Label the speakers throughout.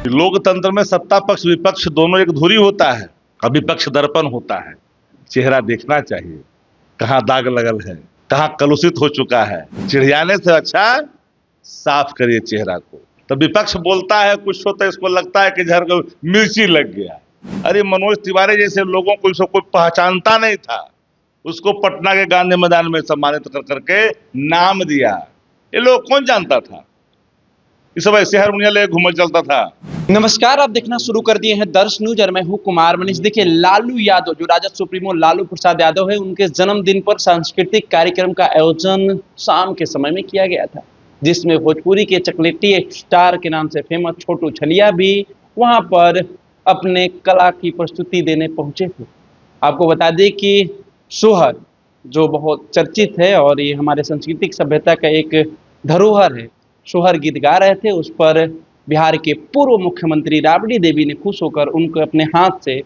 Speaker 1: लोकतंत्र में सत्ता पक्ष विपक्ष दोनों एक धुरी होता है और विपक्ष दर्पण होता है। चेहरा देखना चाहिए, कहाँ दाग लगल है, कहाँ कलुषित हो चुका है। चिढ़ियाने से अच्छा साफ करिए चेहरा को। तो विपक्ष बोलता है कुछ होता है, इसको लगता है कि झर को मिर्ची लग गया। अरे मनोज तिवारी जैसे लोगों को इसको कोई पहचानता नहीं था, उसको पटना के गांधी मैदान में सम्मानित कर करके नाम दिया। ये लोग कौन जानता था? इस सब ऐसे हारमोनिया ले घूमल चलता था।
Speaker 2: नमस्कार, आप देखना शुरू कर दिए हैं दर्श न्यूज और मैं हूं कुमार मनीष। देखिए, लालू यादव जो राजद सुप्रीमो लालू प्रसाद यादव है, उनके जन्मदिन पर सांस्कृतिक कार्यक्रम का आयोजन शाम के समय में किया गया था, जिसमें भोजपुरी के चकलेटी स्टार के नाम से फेमस छोटू छलिया भी वहां पर अपने कला की प्रस्तुति देने पहुंचे थे। आपको बता दें कि सोहर जो बहुत चर्चित है और ये हमारे सांस्कृतिक सभ्यता का एक धरोहर है, सोहर गीत गा रहे थे। उस पर बिहार के पूर्व मुख्यमंत्री राबड़ी देवी ने खुश होकर उनको अपने हाथ से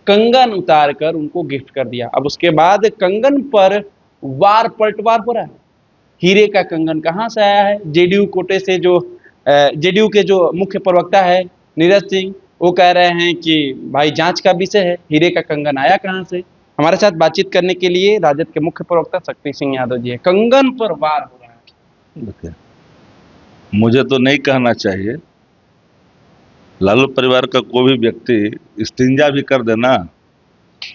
Speaker 2: कंगन उतार कर उनको गिफ्ट कर दिया। अब उसके बाद कंगन पर पलटवार हो रहा है। हीरे का कंगन कहाँ से आया है? जेडीयू कोटे से जो जेडीयू के जो मुख्य प्रवक्ता है नीरज सिंह, वो कह रहे हैं कि भाई जांच का विषय है, हीरे का कंगन आया कहाँ से। हमारे साथ बातचीत करने के लिए राजद के मुख्य प्रवक्ता शक्ति सिंह यादव जी है। कंगन पर वार हो रहा है।
Speaker 1: मुझे तो नहीं कहना चाहिए। लालू परिवार का कोई भी व्यक्ति इस्तिंजा भी कर देना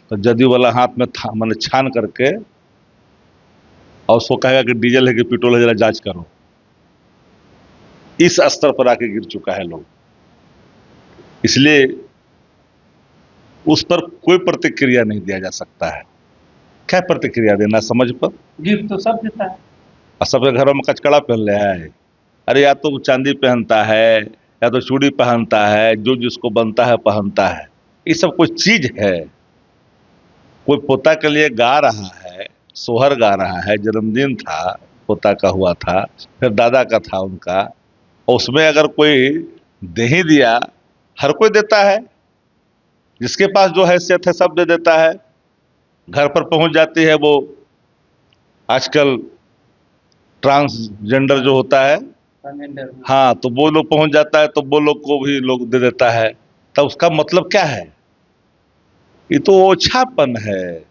Speaker 1: तो जदयू वाला हाथ में मैंने छान करके और उसको कहेगा कि डीजल है कि पेट्रोल है, जरा जांच करो। इस स्तर पर आके गिर चुका है लोग, इसलिए उस पर कोई प्रतिक्रिया नहीं दिया जा सकता है। क्या प्रतिक्रिया देना समझ पर?
Speaker 2: गिफ्ट तो सब देता है
Speaker 1: और सबके घरों में कचकड़ा पहन ले है। अरे या तो चांदी पहनता है या तो चूड़ी पहनता है, जो जिसको बनता है पहनता है। ये सब कोई चीज है? कोई पोता के लिए गा रहा है, सोहर गा रहा है, जन्मदिन था पोता का हुआ था, फिर दादा का था उनका, और उसमें अगर कोई दे ही दिया, हर कोई देता है, जिसके पास जो हैसियत है सब दे देता है। घर पर पहुंच जाती है वो आजकल ट्रांसजेंडर जो होता है, हाँ, तो वो लोग पहुंच जाता है तो वो लोग को भी लोग दे देता है। तब उसका मतलब क्या है? ये तो ओछापन है।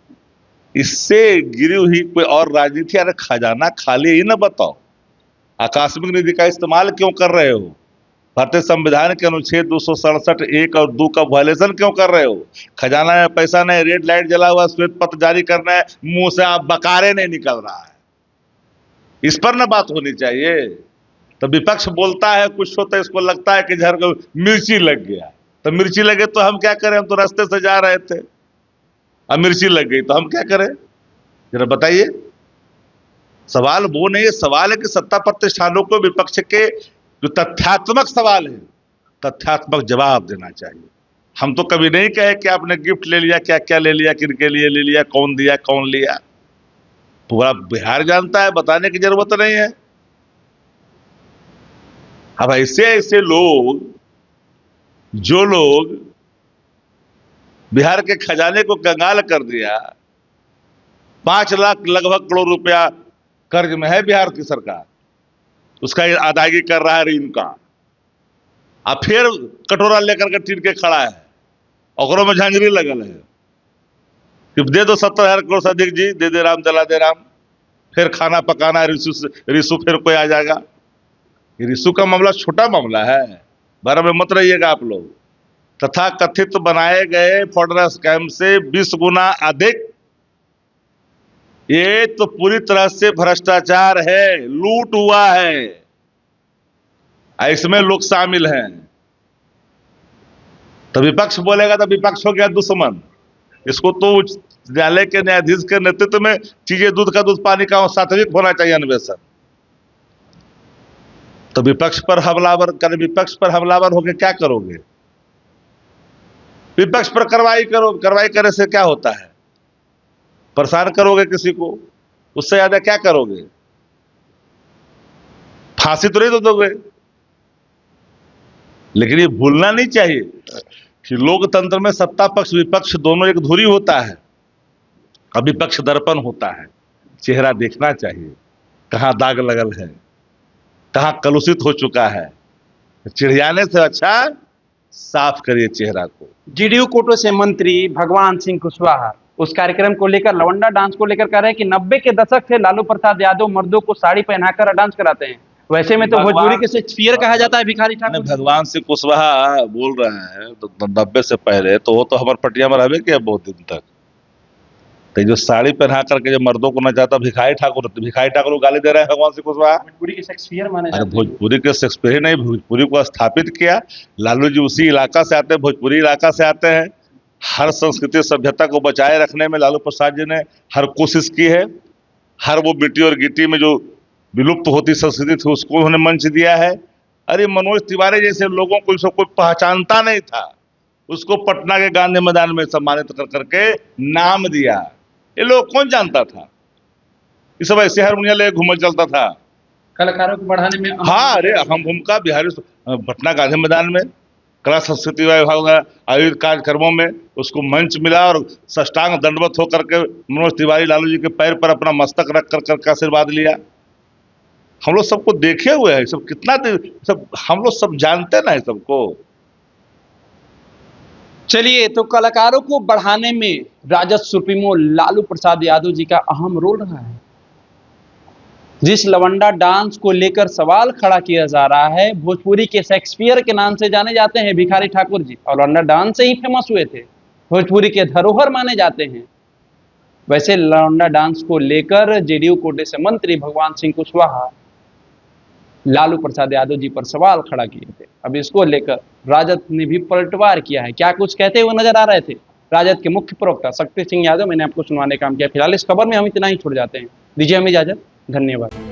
Speaker 1: इससे गिरी हुई कोई और राजनीति। अरे खजाना खाली ही ना बताओ, आकस्मिक निधि का इस्तेमाल क्यों कर रहे हो? भारतीय संविधान के अनुच्छेद 267 1 और 2 का वायलेशन क्यों कर रहे हो? खजाना में पैसा नहीं, रेड लाइट जला हुआ, श्वेत पत्र जारी करना है, मुंह से आप बकारे नहीं निकल रहा है। इस पर ना बात होनी चाहिए। तो विपक्ष बोलता है कुछ होता है, इसको लगता है कि झर को मिर्ची लग गया। तो मिर्ची लगे तो हम क्या करें? हम तो रास्ते से जा रहे थे, अब मिर्ची लग गई तो हम क्या करें? जरा बताइए। सवाल वो नहीं है, सवाल है कि सत्ता प्रतिष्ठानों को विपक्ष के जो तथ्यात्मक सवाल है, तथ्यात्मक जवाब देना चाहिए। हम तो कभी नहीं कहे कि आपने गिफ्ट ले लिया, क्या क्या ले लिया, किनके लिए ले लिया, कौन दिया, कौन लिया। पूरा बिहार जानता है, बताने की जरूरत नहीं है। अब ऐसे ऐसे लोग, जो लोग बिहार के खजाने को कंगाल कर दिया, 5 लाख लगभग करोड़ रुपया कर्ज में है बिहार की सरकार, उसका अदायगी कर रहा है ऋण का, अब फिर कटोरा लेकर के टीर के खड़ा है, और में झांझरी लगल है कि दे दो 70,000 करोड़ से अधिक जी, दे दे राम जला दे राम। फिर खाना पकाना रिसु फिर कोई आ जाएगा। रिसु का मामला छोटा मामला है, बारे में मत रहिएगा आप लोग। तथा कथित बनाए गए फॉर्डर स्कैम से 20 गुना अधिक। ये तो पूरी तरह से भ्रष्टाचार है, लूट हुआ है, इसमें लोग शामिल हैं। तो विपक्ष बोलेगा तो विपक्ष हो गया दुश्मन। इसको तो उच्च न्यायालय के न्यायाधीश के नेतृत्व में चीजें दूध का दूध पानी का सात्विक होना चाहिए अन्वेषण। तो विपक्ष पर हमलावर कर, विपक्ष पर हमलावर होकर क्या करोगे? विपक्ष पर कार्रवाई करो। कार्रवाई करने से क्या होता है? परेशान करोगे किसी को, उससे ज्यादा क्या करोगे? फांसी तो नहीं तो दोगे। लेकिन ये भूलना नहीं चाहिए कि लोकतंत्र में सत्ता पक्ष विपक्ष दोनों एक धुरी होता है और विपक्ष दर्पण होता है। चेहरा देखना चाहिए, कहाँ दाग लगल है, कहाँ कलुषित हो चुका है। चिढ़ियाने से अच्छा साफ करिए चेहरा को।
Speaker 2: जेडीयू कोटे से मंत्री भगवान सिंह कुशवाहा उस कार्यक्रम को लेकर, लवंडा डांस को लेकर कह रहे हैं कि 90 के दशक से लालू प्रसाद यादव मर्दों को साड़ी पहनाकर डांस कराते हैं। वैसे में तो भोजपुरी के शेक्सपियर कहा जाता है भिखारी ठाकुर।
Speaker 1: भगवान सिंह कुशवाहा बोल रहे हैं तो 90 से पहले तो वो तो हमारे पटिया में रहबे किया बहुत दिन तक। तो जो साड़ी पहना करके जो मर्दों को नचाता भिखारी ठाकुर को गाली दे रहे हैं भगवान सिंह कुशवाहा।
Speaker 2: भोजपुरी के शेक्सपियर माने
Speaker 1: अरे
Speaker 2: जाते हैं।
Speaker 1: भोजपुरी के शेक्सपियर ही नहीं, भोजपुरी को स्थापित किया। लालू जी उसी इलाका से आते हैं, भोजपुरी इलाका से आते हैं। हर संस्कृति सभ्यता को बचाए रखने में लालू प्रसाद जी ने हर कोशिश की है। हर वो मिट्टी और गिट्टी में जो विलुप्त होती संस्कृति थी उसको उन्होंने मंच दिया है। अरे मनोज तिवारी जैसे लोगों को इसको कोई पहचानता नहीं था, उसको पटना के गांधी मैदान में सम्मानित कर करके नाम दिया। ये लोग कौन जानता था? ये सब ऐसे हारमोनिया ले घूमल चलता था।
Speaker 2: कलाकारों को बढ़ाने में
Speaker 1: हाँ, अरे अहम भूमिका बिहारी पटना गांधी मैदान में कला संस्कृति विभाग द्वारा आयोजित कार्यक्रमों में उसको मंच मिला और साष्टांग दंडवत होकर के मनोज तिवारी लालू जी के पैर पर अपना मस्तक रख कर आशीर्वाद लिया। हम लोग सबको देखे हुए हैं, सब कितना सब हम लोग सब जानते ना है सबको।
Speaker 2: चलिए, तो कलाकारों को बढ़ाने में राजद सुप्रीमो लालू प्रसाद यादव जी का अहम रोल रहा है। जिस लवंडा डांस को लेकर सवाल खड़ा किया जा रहा है, भोजपुरी के शेक्सपियर के नाम से जाने जाते हैं भिखारी ठाकुर जी, और लवंडा डांस से ही फेमस हुए थे, भोजपुरी के धरोहर माने जाते हैं। वैसे लवंडा डांस को लेकर जेडीयू कोटे से मंत्री भगवान सिंह कुशवाहा लालू प्रसाद यादव जी पर सवाल खड़ा किए थे। अब इसको लेकर राजद ने भी पलटवार किया है। क्या कुछ कहते हुए नजर आ रहे थे राजद के मुख्य प्रवक्ता शक्ति सिंह यादव, मैंने आपको सुनवाने का काम किया। फिलहाल इस खबर में हम इतना ही छोड़ जाते हैं। दीजिए हमें इजाजत, धन्यवाद।